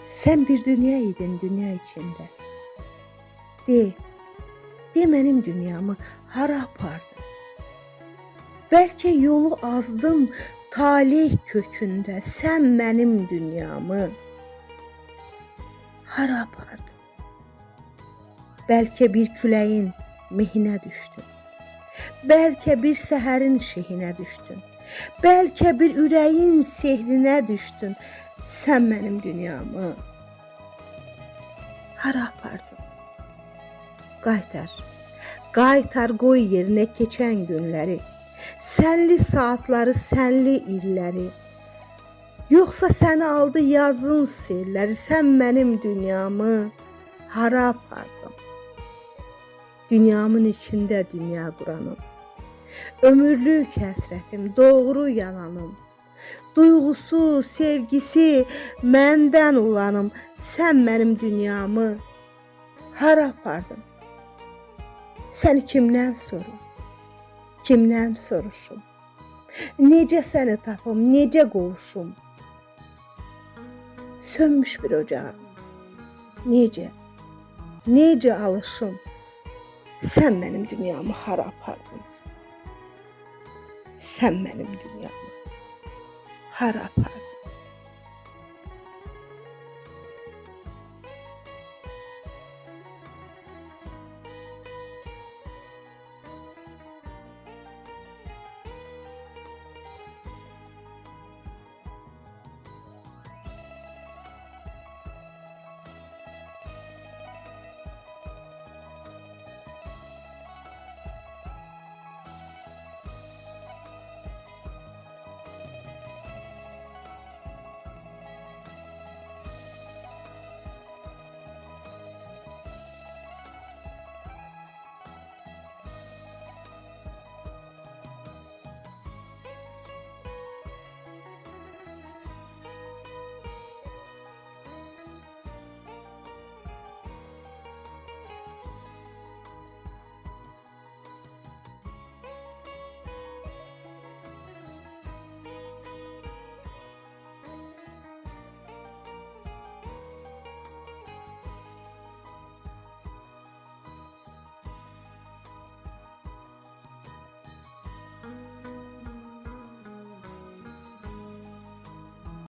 Sen bir dünya idin dünya içinde. De benim dünyamı hara apardın? Belki yolu azdım talih kökünde. Sen benim dünyamı hara apardın? Belki bir küleğin mehine düştün. Belki bir seherin şehine düştün. Belki bir yüreğin sehrine düştün. Sen benim dünyamı hara apardın? Qaytar qoy yerine keçen günleri, senli saatları, senli illəri. Yoksa səni aldı yazın selləri, sen benim dünyamı hara apardın? Dünyamın içinde dünya quranım, ömürlük həsrətim, doğru yalanım, duyğusu, sevgisi məndən olanım, sen benim dünyamı hara apardın? Səni kimdən sorum, kimdən soruşum? Necə səni tapım, necə qovuşum? Sönmüş bir ocağa, necə alışım? Sen benim dünyamı hara apardın? Sen benim dünyamı hara apardın?